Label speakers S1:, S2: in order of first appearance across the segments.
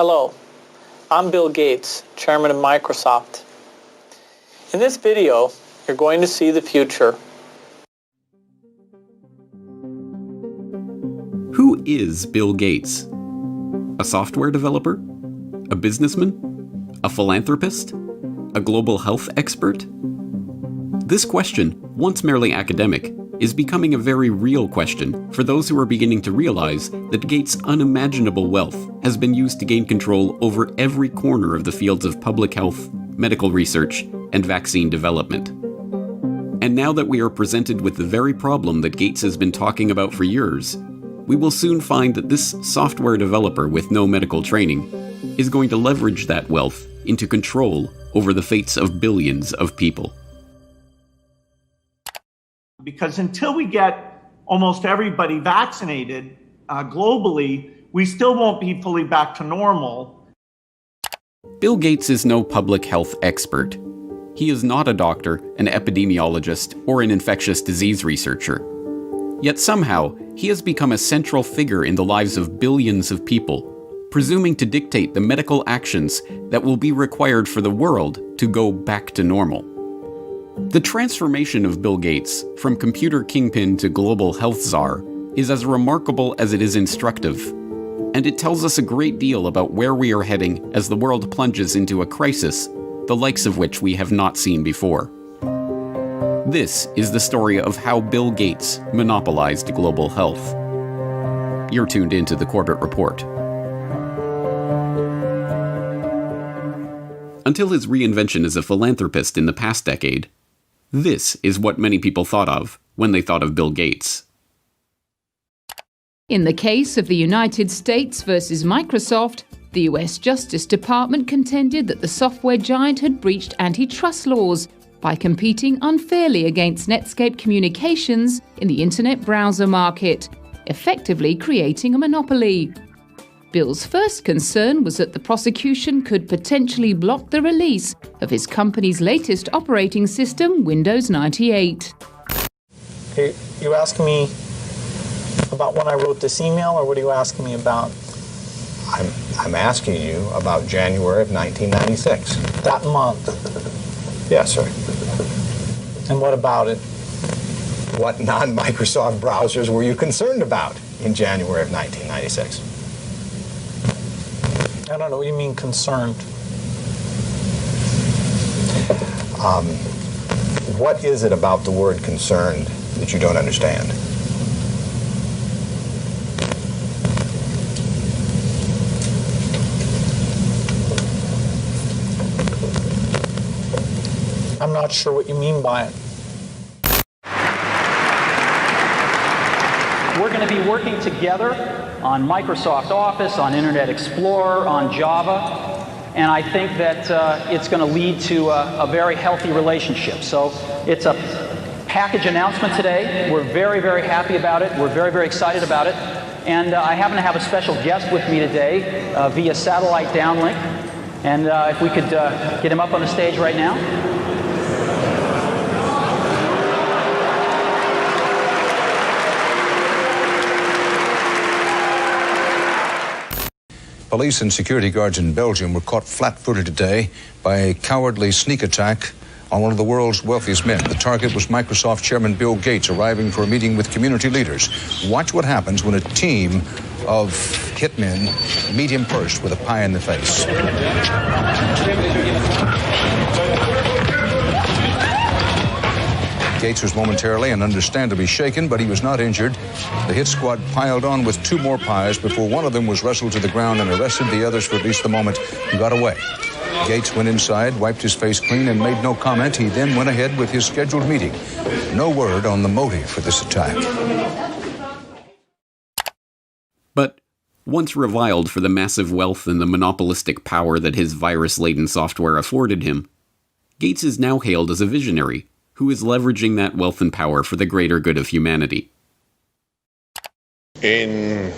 S1: Hello, I'm Bill Gates, Chairman of Microsoft. In this video, you're going to see the future.
S2: Who is Bill Gates? A software developer? A businessman? A philanthropist? A global health expert? This question, once merely academic, is becoming a very real question for those who are beginning to realize that Gates' unimaginable wealth has been used to gain control over every corner of the fields of public health, medical research, and vaccine development. And now that we are presented with the very problem that Gates has been talking about for years, we will soon find that this software developer with no medical training is going to leverage that wealth into control over the fates of billions of people.
S3: Because until we get almost everybody vaccinated globally, we still won't be fully back to normal.
S2: Bill Gates is no public health expert. He is not a doctor, an epidemiologist, or an infectious disease researcher. Yet somehow, he has become a central figure in the lives of billions of people, presuming to dictate the medical actions that will be required for the world to go back to normal. The transformation of Bill Gates from computer kingpin to global health czar is as remarkable as it is instructive, and it tells us a great deal about where we are heading as the world plunges into a crisis, the likes of which we have not seen before. This is the story of how Bill Gates monopolized global health. You're tuned into the Corbett Report. Until his reinvention as a philanthropist in the past decade, this is what many people thought of when they thought of Bill Gates.
S4: In the case of the United States versus Microsoft, the US Justice Department contended that the software giant had breached antitrust laws by competing unfairly against Netscape Communications in the internet browser market, effectively creating a monopoly. Bill's first concern was that the prosecution could potentially block the release of his company's latest operating system, Windows 98.
S1: You asking me about when I wrote this email, or what are you asking me about?
S5: I'm asking you about January of 1996.
S1: That month.
S5: Yes, sir.
S1: And what about it?
S5: What non-Microsoft browsers were you concerned about in January of 1996?
S1: I don't know what you mean concerned.
S5: What is it about the word concerned that you don't understand?
S1: I'm not sure what you mean by it.
S6: We're going to be working together on Microsoft Office, on Internet Explorer, on Java, and I think that it's going to lead to a very healthy relationship. So it's a package announcement today. We're very, very happy about it. We're very, very excited about it. And I happen to have a special guest with me today via satellite downlink. And if we could get him up on the stage right now.
S7: Police and security guards in Belgium were caught flat-footed today by a cowardly sneak attack on one of the world's wealthiest men. The target was Microsoft Chairman Bill Gates, arriving for a meeting with community leaders. Watch what happens when a team of hitmen meet him first with a pie in the face. Gates was momentarily and understandably shaken, but he was not injured. The hit squad piled on with two more pies before one of them was wrestled to the ground and arrested. The others, for at least the moment, got away. Gates went inside, wiped his face clean, and made no comment. He then went ahead with his scheduled meeting. No word on the motive for this attack.
S2: But once reviled for the massive wealth and the monopolistic power that his virus-laden software afforded him, Gates is now hailed as a visionary who is leveraging that wealth and power for the greater good of humanity.
S8: In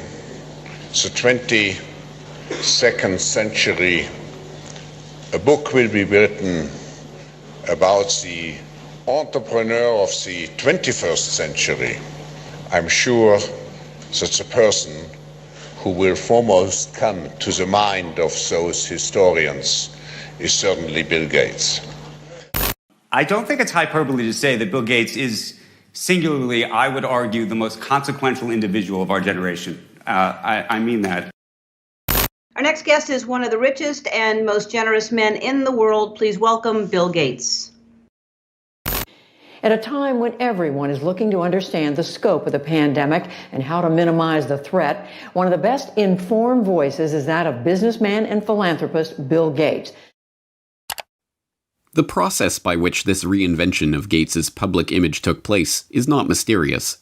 S8: the 22nd century, a book will be written about the entrepreneur of the 21st century. I'm sure that the person who will foremost come to the mind of those historians is certainly Bill Gates.
S9: I don't think it's hyperbole to say that Bill Gates is singularly, I would argue, the most consequential individual of our generation. I mean that.
S10: Our next guest is one of the richest and most generous men in the world. Please welcome Bill Gates.
S11: At a time when everyone is looking to understand the scope of the pandemic and how to minimize the threat, one of the best informed voices is that of businessman and philanthropist Bill Gates.
S2: The process by which this reinvention of Gates's public image took place is not mysterious.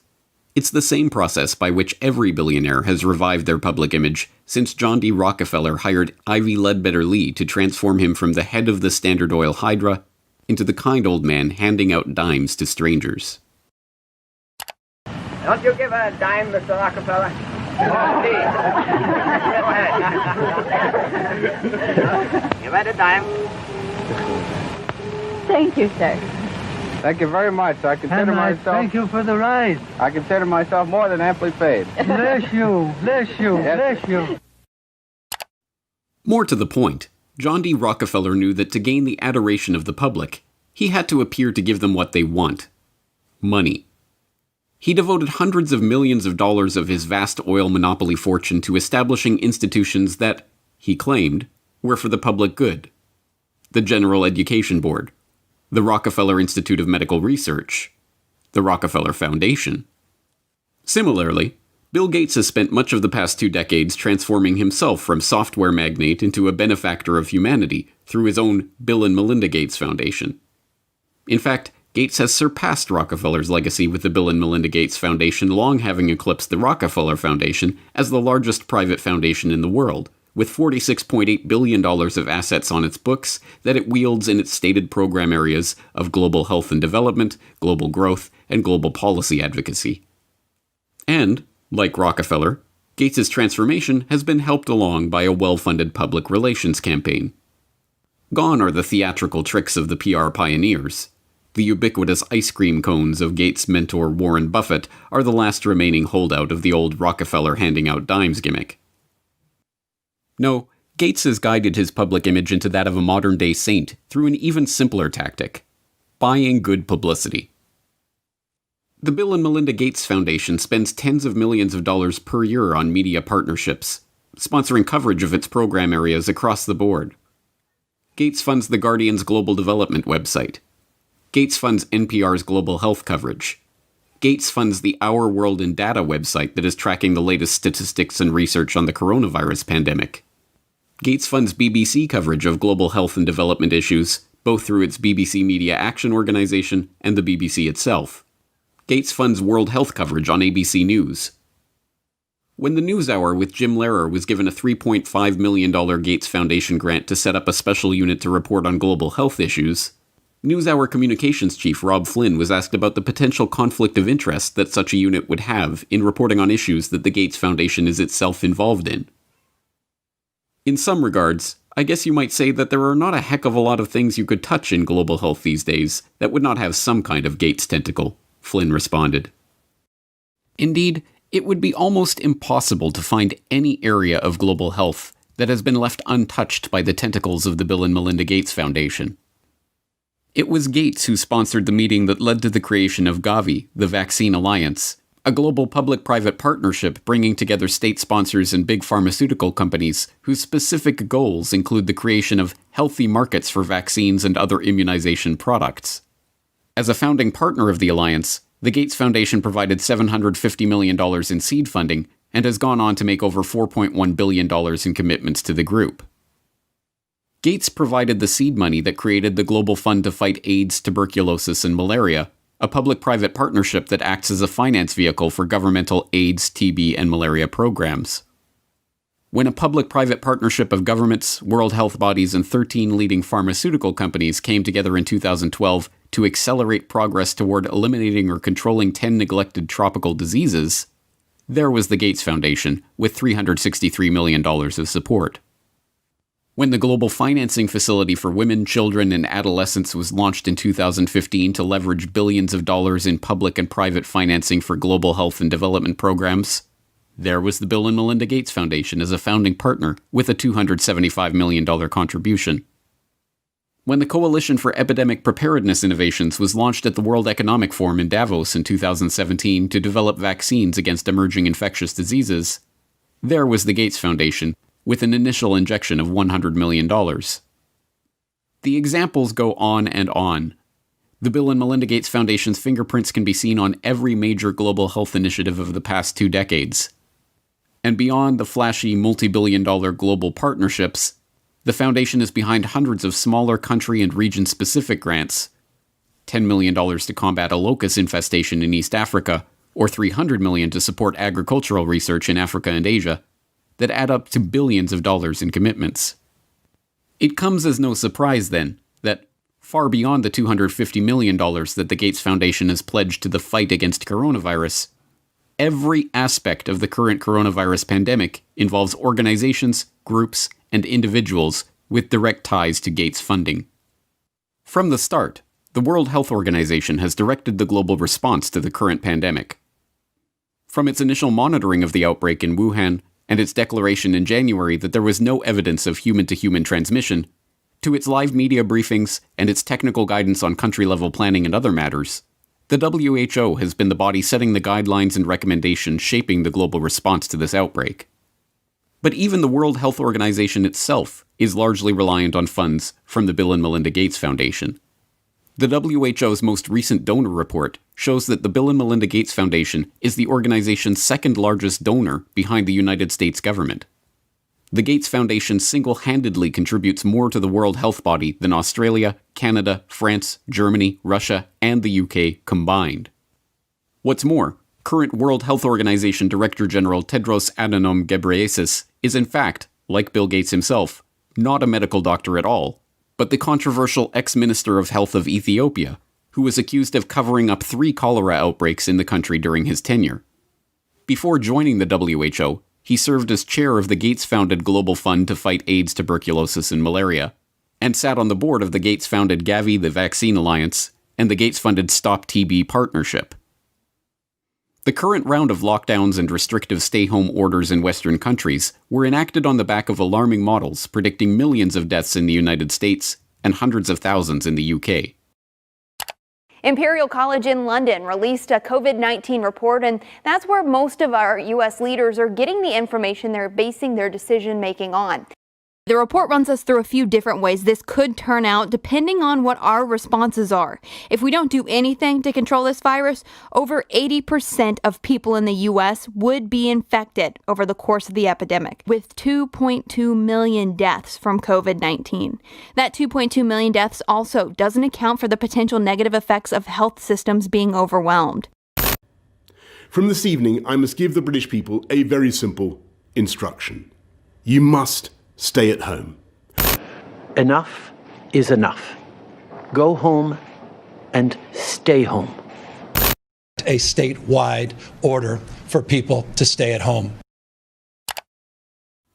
S2: It's the same process by which every billionaire has revived their public image since John D. Rockefeller hired Ivy Ledbetter Lee to transform him from the head of the Standard Oil Hydra into the kind old man handing out dimes to strangers.
S12: Don't you give a dime, Mr. Rockefeller? Give it a dime.
S13: Thank you, sir.
S14: Thank you very much. I consider myself...
S15: Thank you for the ride.
S14: I consider myself more than amply paid.
S15: Bless you, bless you,
S14: Yes.
S15: bless you.
S2: More to the point, John D. Rockefeller knew that to gain the adoration of the public, he had to appear to give them what they want: money. He devoted hundreds of millions of dollars of his vast oil monopoly fortune to establishing institutions that, he claimed, were for the public good. The General Education Board, the Rockefeller Institute of Medical Research, the Rockefeller Foundation. Similarly, Bill Gates has spent much of the past 2 decades transforming himself from software magnate into a benefactor of humanity through his own Bill and Melinda Gates Foundation. In fact, Gates has surpassed Rockefeller's legacy with the Bill and Melinda Gates Foundation, long having eclipsed the Rockefeller Foundation as the largest private foundation in the world, with $46.8 billion of assets on its books that it wields in its stated program areas of global health and development, global growth, and global policy advocacy. And, like Rockefeller, Gates's transformation has been helped along by a well-funded public relations campaign. Gone are the theatrical tricks of the PR pioneers. The ubiquitous ice cream cones of Gates' mentor Warren Buffett are the last remaining holdout of the old Rockefeller handing out dimes gimmick. No, Gates has guided his public image into that of a modern-day saint through an even simpler tactic: buying good publicity. The Bill and Melinda Gates Foundation spends tens of millions of dollars per year on media partnerships, sponsoring coverage of its program areas across the board. Gates funds The Guardian's global development website. Gates funds NPR's global health coverage. Gates funds the Our World in Data website that is tracking the latest statistics and research on the coronavirus pandemic. Gates funds BBC coverage of global health and development issues, both through its BBC Media Action Organization and the BBC itself. Gates funds World Health coverage on ABC News. When the NewsHour with Jim Lehrer was given a $3.5 million Gates Foundation grant to set up a special unit to report on global health issues, NewsHour communications chief Rob Flynn was asked about the potential conflict of interest that such a unit would have in reporting on issues that the Gates Foundation is itself involved in. In some regards, I guess you might say that there are not a heck of a lot of things you could touch in global health these days that would not have some kind of Gates tentacle, Flynn responded. Indeed, it would be almost impossible to find any area of global health that has been left untouched by the tentacles of the Bill and Melinda Gates Foundation. It was Gates who sponsored the meeting that led to the creation of Gavi, the Vaccine Alliance, a global public-private partnership bringing together state sponsors and big pharmaceutical companies whose specific goals include the creation of healthy markets for vaccines and other immunization products. As a founding partner of the alliance, the Gates Foundation provided $750 million in seed funding and has gone on to make over $4.1 billion in commitments to the group. Gates provided the seed money that created the Global Fund to Fight AIDS, Tuberculosis, and Malaria, a public-private partnership that acts as a finance vehicle for governmental AIDS, TB, and malaria programs. When a public-private partnership of governments, world health bodies, and 13 leading pharmaceutical companies came together in 2012 to accelerate progress toward eliminating or controlling 10 neglected tropical diseases, there was the Gates Foundation, with $363 million of support. When the Global Financing Facility for Women, Children, and Adolescents was launched in 2015 to leverage billions of dollars in public and private financing for global health and development programs, There was the Bill and Melinda Gates Foundation as a founding partner with a $275 million contribution. When the Coalition for Epidemic Preparedness Innovations was launched at the World Economic Forum in Davos in 2017 to develop vaccines against emerging infectious diseases, there was the Gates Foundation with an initial injection of $100 million. The examples go on and on. The Bill and Melinda Gates Foundation's fingerprints can be seen on every major global health initiative of the past 2 decades. And beyond the flashy multi-billion-dollar global partnerships, the foundation is behind hundreds of smaller country and region-specific grants, $10 million to combat a locust infestation in East Africa, or $300 million to support agricultural research in Africa and Asia, that add up to billions of dollars in commitments. It comes as no surprise, then, that far beyond the $250 million that the Gates Foundation has pledged to the fight against coronavirus, every aspect of the current coronavirus pandemic involves organizations, groups, and individuals with direct ties to Gates funding. From the start, the World Health Organization has directed the global response to the current pandemic. From its initial monitoring of the outbreak in Wuhan and its declaration in January that there was no evidence of human-to-human transmission, to its live media briefings and its technical guidance on country-level planning and other matters, the WHO has been the body setting the guidelines and recommendations shaping the global response to this outbreak. But even the World Health Organization itself is largely reliant on funds from the Bill and Melinda Gates Foundation. The WHO's most recent donor report shows that the Bill and Melinda Gates Foundation is the organization's second largest donor behind the United States government. The Gates Foundation single-handedly contributes more to the World Health Body than Australia, Canada, France, Germany, Russia, and the UK combined. What's more, current World Health Organization Director General Tedros Adhanom Ghebreyesus is in fact, like Bill Gates himself, not a medical doctor at all, but the controversial ex-Minister of Health of Ethiopia, who was accused of covering up 3 cholera outbreaks in the country during his tenure. Before joining the WHO, he served as chair of the Gates-founded Global Fund to fight AIDS, tuberculosis, and malaria, and sat on the board of the Gates-founded Gavi, the Vaccine Alliance, and the Gates-funded Stop TB Partnership. The current round of lockdowns and restrictive stay-home orders in Western countries were enacted on the back of alarming models predicting millions of deaths in the United States and hundreds of thousands in the UK.
S13: Imperial College in London released a COVID-19 report, and that's where most of our U.S. leaders are getting the information they're basing their decision-making on. The report runs us through a few different ways this could turn out depending on what our responses are. If we don't do anything to control this virus, over 80% of people in the U.S. would be infected over the course of the epidemic, with 2.2 million deaths from COVID-19. That 2.2 million deaths also doesn't account for the potential negative effects of health systems being overwhelmed.
S16: From this evening, I must give the British people a very simple instruction. You must stay at home.
S17: Enough is enough. Go home and stay home.
S18: A statewide order for people to stay at home.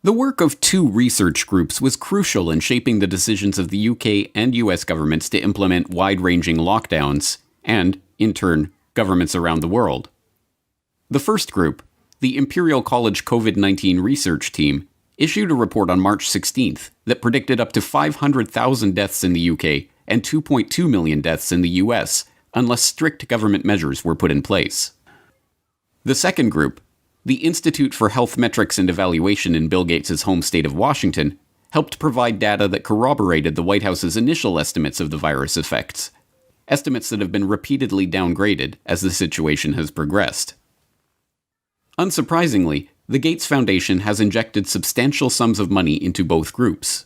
S2: The work of 2 research groups was crucial in shaping the decisions of the UK and US governments to implement wide-ranging lockdowns, and, in turn, governments around the world. The first group, the Imperial College COVID-19 Research Team, issued a report on March 16th that predicted up to 500,000 deaths in the UK and 2.2 million deaths in the US unless strict government measures were put in place. The second group, the Institute for Health Metrics and Evaluation in Bill Gates' home state of Washington, helped provide data that corroborated the White House's initial estimates of the virus effects, estimates that have been repeatedly downgraded as the situation has progressed. Unsurprisingly, the Gates Foundation has injected substantial sums of money into both groups.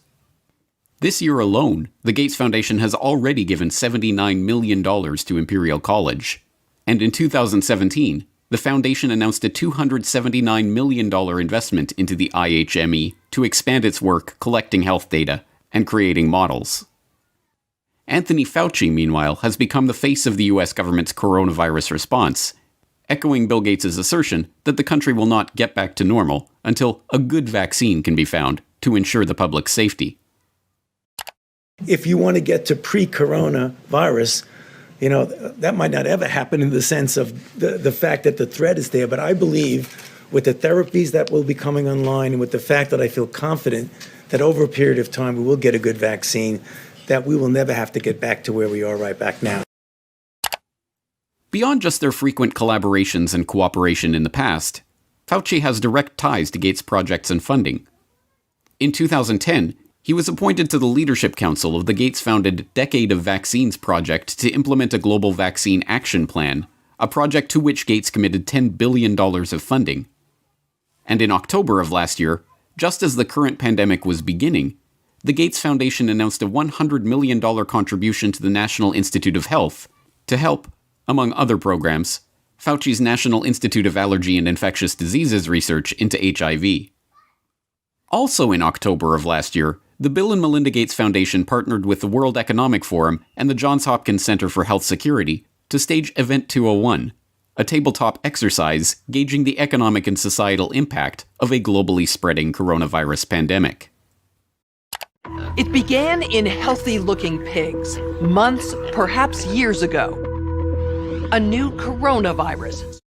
S2: This year alone, the Gates Foundation has already given $79 million to Imperial College, and in 2017, the foundation announced a $279 million investment into the IHME to expand its work collecting health data and creating models. Anthony Fauci, meanwhile, has become the face of the US government's coronavirus response, echoing Bill Gates' assertion that the country will not get back to normal until a good vaccine can be found to ensure the public's safety.
S19: If you want to get to pre-coronavirus, that might not ever happen in the sense of the fact that the threat is there, but I believe with the therapies that will be coming online and with the fact that I feel confident that over a period of time we will get a good vaccine, that we will never have to get back to where we are right back now.
S2: Beyond just their frequent collaborations and cooperation in the past, Fauci has direct ties to Gates' projects and funding. In 2010, he was appointed to the Leadership Council of the Gates-founded Decade of Vaccines project to implement a global vaccine action plan, a project to which Gates committed $10 billion of funding. And in October of last year, just as the current pandemic was beginning, the Gates Foundation announced a $100 million contribution to the National Institute of Health to help, among other programs, Fauci's National Institute of Allergy and Infectious Diseases research into HIV. Also in October of last year, the Bill and Melinda Gates Foundation partnered with the World Economic Forum and the Johns Hopkins Center for Health Security to stage Event 201, a tabletop exercise gauging the economic and societal impact of a globally spreading coronavirus pandemic.
S20: It began in healthy-looking pigs, months, perhaps years ago. A new coronavirus.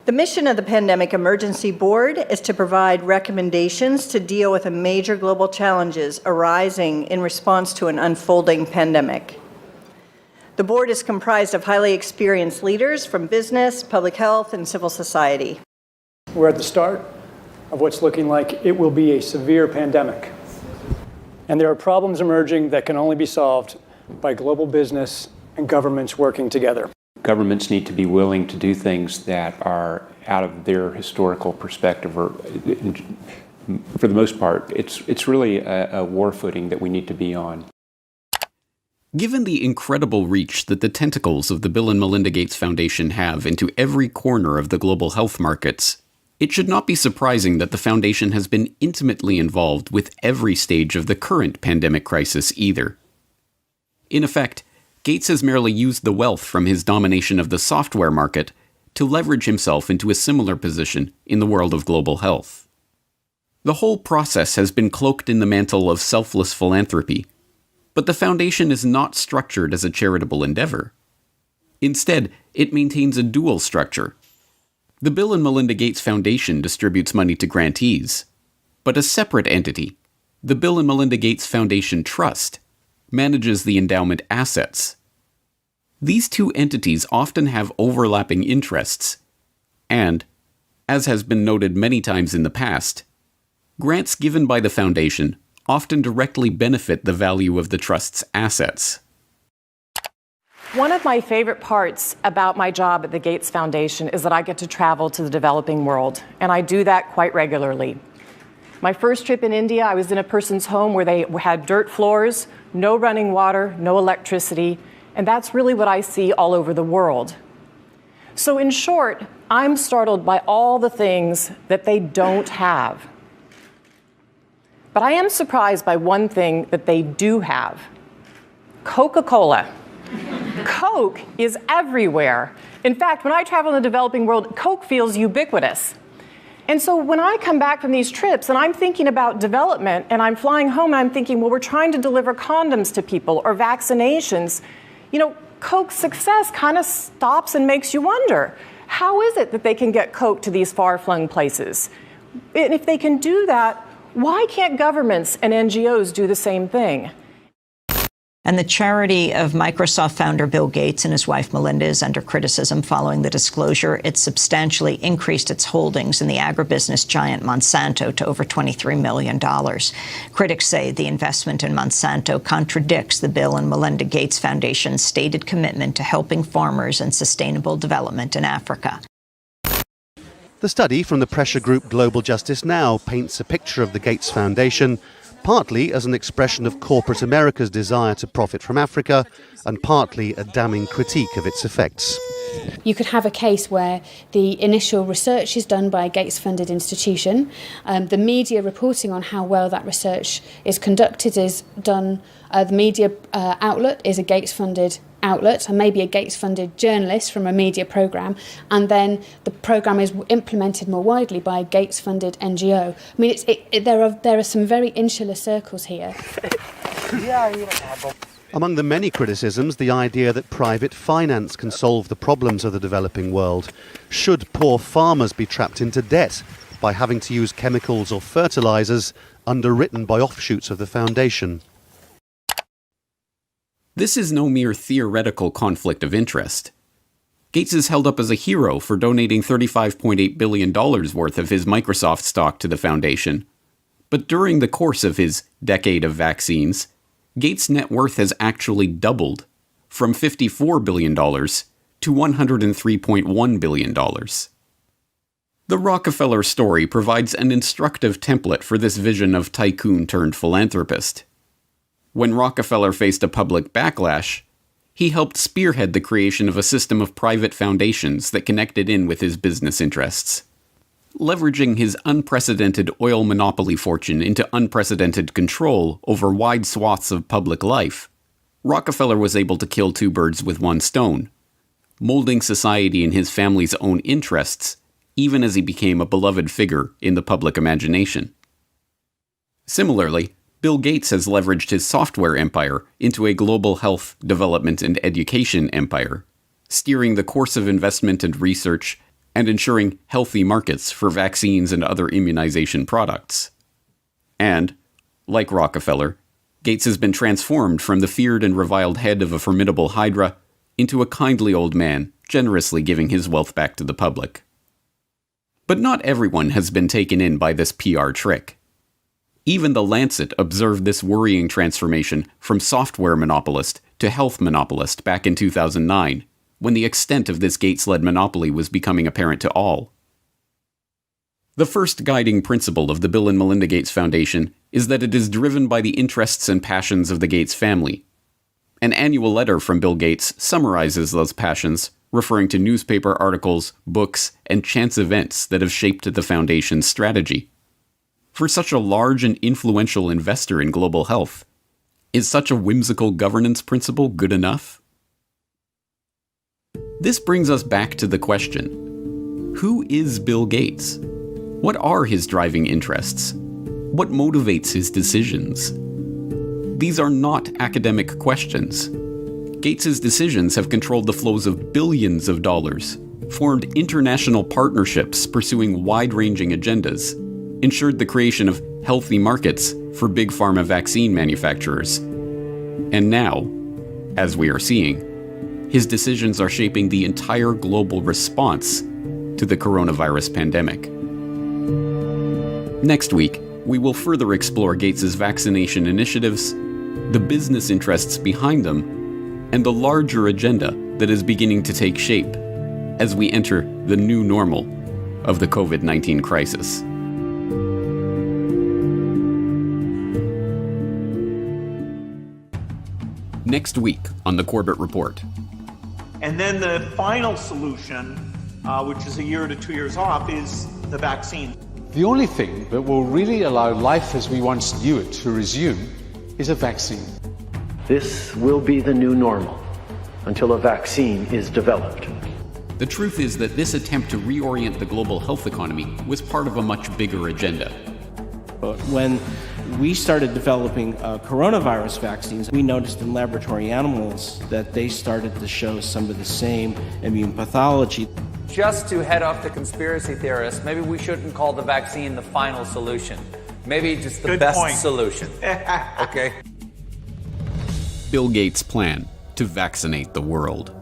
S21: The mission of the Pandemic Emergency Board is to provide recommendations to deal with the major global challenges arising in response to an unfolding pandemic. The board is comprised of highly experienced leaders from business, public health, and civil society.
S22: We're at the start of what's looking like it will be a severe pandemic. And there are problems emerging that can only be solved by global business and governments working together.
S23: Governments need to be willing to do things that are out of their historical perspective, or for the most part, it's really a war footing that we need to be on.
S2: Given the incredible reach that the tentacles of the Bill and Melinda Gates Foundation have into every corner of the global health markets, it should not be surprising that the foundation has been intimately involved with every stage of the current pandemic crisis either. In effect, Gates has merely used the wealth from his domination of the software market to leverage himself into a similar position in the world of global health. The whole process has been cloaked in the mantle of selfless philanthropy, but the foundation is not structured as a charitable endeavor. Instead, it maintains a dual structure. The Bill and Melinda Gates Foundation distributes money to grantees, but a separate entity, the Bill and Melinda Gates Foundation Trust, manages the endowment assets. These two entities often have overlapping interests, and, as has been noted many times in the past, grants given by the foundation often directly benefit the value of the trust's assets.
S24: One of my favorite parts about my job at the Gates Foundation is that I get to travel to the developing world, and I do that quite regularly. My first trip in India, I was in a person's home where they had dirt floors, no running water, no electricity, and that's really what I see all over the world. So in short, I'm startled by all the things that they don't have. But I am surprised by one thing that they do have: Coca-Cola. Coke is everywhere. In fact, when I travel in the developing world, Coke feels ubiquitous. And so when I come back from these trips and I'm thinking about development and I'm flying home and I'm thinking, well, we're trying to deliver condoms to people or vaccinations, you know, Coke's success kind of stops and makes you wonder, how is it that they can get Coke to these far-flung places? And if they can do that, why can't governments and NGOs do the same thing?
S25: And the charity of Microsoft founder Bill Gates and his wife Melinda is under criticism following the disclosure. It substantially increased its holdings in the agribusiness giant Monsanto to over $23 million. Critics say the investment in Monsanto contradicts the Bill and Melinda Gates Foundation's stated commitment to helping farmers and sustainable development in Africa.
S26: The study from the pressure group Global Justice Now paints a picture of the Gates Foundation partly as an expression of corporate America's desire to profit from Africa, and partly a damning critique of its effects.
S27: You could have a case where the initial research is done by a Gates-funded institution. The media reporting on how well that research is conducted is done. The media outlet is a Gates-funded outlet, and maybe a Gates-funded journalist from a media programme, and then the programme is implemented more widely by a Gates-funded NGO. I mean, there are some very insular circles here.
S26: Among the many criticisms, the idea that private finance can solve the problems of the developing world. Should poor farmers be trapped into debt by having to use chemicals or fertilizers underwritten by offshoots of the foundation?
S2: This is no mere theoretical conflict of interest. Gates is held up as a hero for donating $35.8 billion worth of his Microsoft stock to the foundation. But during the course of his decade of vaccines, Gates' net worth has actually doubled, from $54 billion to $103.1 billion. The Rockefeller story provides an instructive template for this vision of tycoon-turned-philanthropist. When Rockefeller faced a public backlash, he helped spearhead the creation of a system of private foundations that connected in with his business interests. Leveraging his unprecedented oil monopoly fortune into unprecedented control over wide swaths of public life, Rockefeller was able to kill two birds with one stone, molding society in his family's own interests, even as he became a beloved figure in the public imagination. Similarly, Bill Gates has leveraged his software empire into a global health, development, and education empire, steering the course of investment and research and ensuring healthy markets for vaccines and other immunization products. And, like Rockefeller, Gates has been transformed from the feared and reviled head of a formidable hydra into a kindly old man, generously giving his wealth back to the public. But not everyone has been taken in by this PR trick. Even The Lancet observed this worrying transformation from software monopolist to health monopolist back in 2009, when the extent of this Gates-led monopoly was becoming apparent to all. The first guiding principle of the Bill and Melinda Gates Foundation is that it is driven by the interests and passions of the Gates family. An annual letter from Bill Gates summarizes those passions, referring to newspaper articles, books, and chance events that have shaped the foundation's strategy. For such a large and influential investor in global health, is such a whimsical governance principle good enough? This brings us back to the question: who is Bill Gates? What are his driving interests? What motivates his decisions? These are not academic questions. Gates's decisions have controlled the flows of billions of dollars, formed international partnerships pursuing wide-ranging agendas, ensured the creation of healthy markets for big pharma vaccine manufacturers. And now, as we are seeing, his decisions are shaping the entire global response to the coronavirus pandemic. Next week, we will further explore Gates's vaccination initiatives, the business interests behind them, and the larger agenda that is beginning to take shape as we enter the new normal of the COVID-19 crisis. Next week on the Corbett Report.
S1: And then the final solution, which is a year to 2 years off, is the vaccine.
S3: The only thing that will really allow life as we once knew it to resume is a vaccine.
S17: This will be the new normal until a vaccine is developed.
S2: The truth is that this attempt to reorient the global health economy was part of a much bigger agenda.
S4: When we started developing coronavirus vaccines, we noticed in laboratory animals that they started to show some of the same immune pathology.
S5: Just to head off the conspiracy theorists, maybe we shouldn't call the vaccine the final solution. Maybe just the best solution. Okay?
S2: Bill Gates' plan to vaccinate the world.